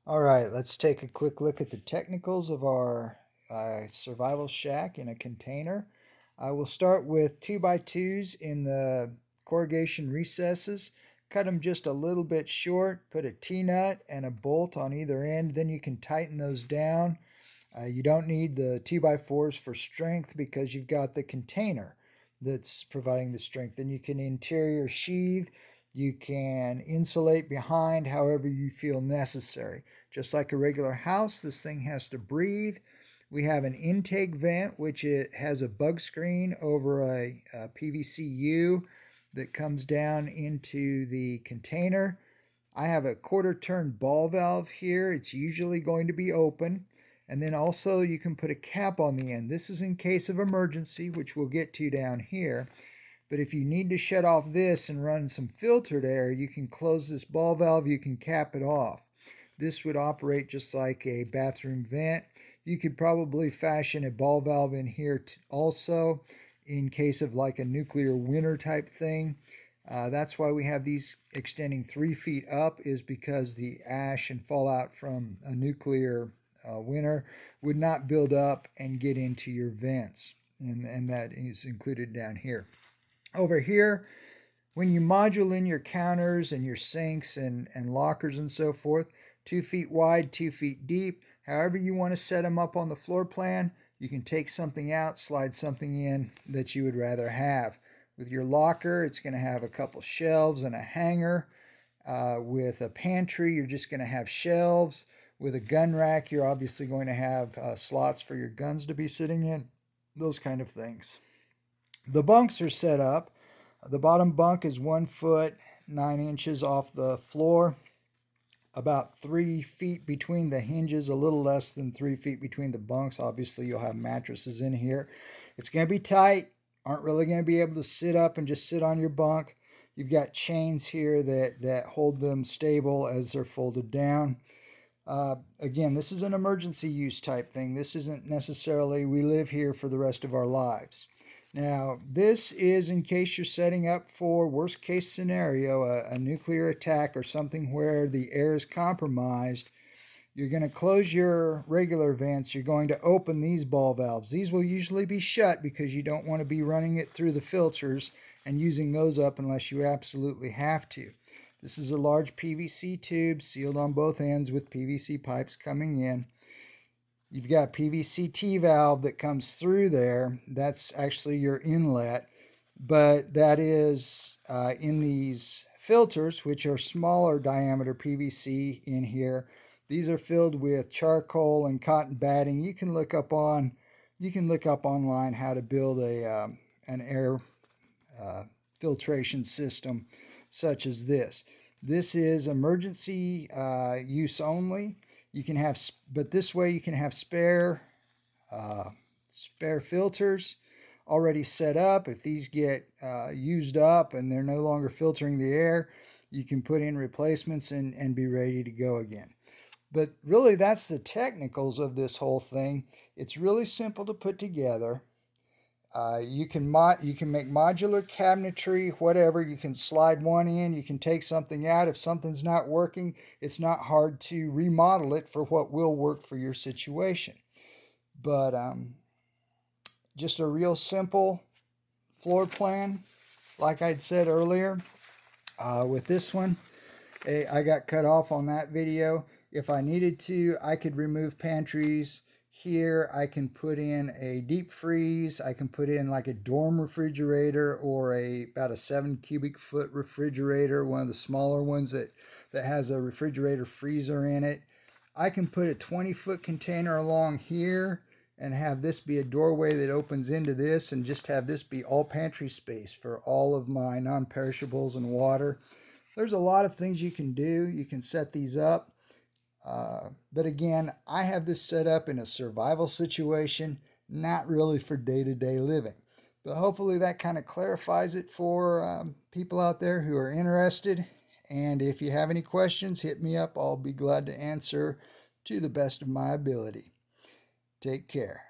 All right, let's take a quick look at the technicals of our survival shack in a container. I will start with 2x2s in the corrugation recesses. Cut them just a little bit short, put a T-nut and a bolt on either end, then you can tighten those down. You don't need the 2x4s for strength because you've got the container that's providing the strength. Then you can interior sheathe, you can insulate behind however you feel necessary. Just like a regular house, this thing has to breathe. We have an intake vent, which it has a bug screen over a PVC U that comes down into the container. I have a quarter turn ball valve here. It's usually going to be open. And then also you can put a cap on the end. This is in case of emergency, which we'll get to down here. But if you need to shut off this and run some filtered air, you can close this ball valve, you can cap it off. This would operate just like a bathroom vent. You could probably fashion a ball valve in here also in case of like a nuclear winter type thing. That's why we have these extending 3 feet up, is because the ash and fallout from a nuclear winter would not build up and get into your vents. And that is included down here. Over here, when you module in your counters and your sinks and lockers and so forth, 2 feet wide, 2 feet deep, however you want to set them up on the floor plan, you can take something out, slide something in that you would rather have. With your locker, it's going to have a couple shelves and a hanger. With a pantry, you're just going to have shelves. With a gun rack, you're obviously going to have slots for your guns to be sitting in, those kind of things. The bunks are set up. The bottom bunk is 1 foot 9 inches off the floor, about 3 feet between the hinges, a little less than 3 feet between the bunks. Obviously, you'll have mattresses in here. It's going to be tight. Aren't really going to be able to sit up and just sit on your bunk. You've got chains here that hold them stable as they're folded down. Again, this is an emergency use type thing. This isn't necessarily we live here for the rest of our lives. Now, this is in case you're setting up for worst case scenario, a nuclear attack or something where the air is compromised. You're going to close your regular vents. You're going to open these ball valves. These will usually be shut because you don't want to be running it through the filters and using those up unless you absolutely have to. This is a large PVC tube sealed on both ends with PVC pipes coming in. You've got PVC T-valve that comes through there. That's actually your inlet, but that is in these filters, which are smaller diameter PVC in here. These are filled with charcoal and cotton batting. You can look up online how to build an air filtration system such as this. This is emergency use only. You can have, but this way you can have spare filters already set up. If these get used up and they're no longer filtering the air, you can put in replacements and be ready to go again. But really, that's the technicals of this whole thing. It's really simple to put together. You can make modular cabinetry, whatever. You can slide one in. You can take something out. If something's not working, it's not hard to remodel it for what will work for your situation. But just a real simple floor plan, like I'd said earlier. With this one, I got cut off on that video. If I needed to, I could remove pantries. Here I can put in a deep freeze. I can put in like a dorm refrigerator or about a 7 cubic foot refrigerator, one of the smaller ones that has a refrigerator freezer in it. I can put a 20-foot container along here and have this be a doorway that opens into this, and just have this be all pantry space for all of my non-perishables and water. There's a lot of things you can do. You can set these up. But again, I have this set up in a survival situation, not really for day-to-day living. But hopefully that kind of clarifies it for people out there who are interested. And if you have any questions, hit me up. I'll be glad to answer to the best of my ability. Take care.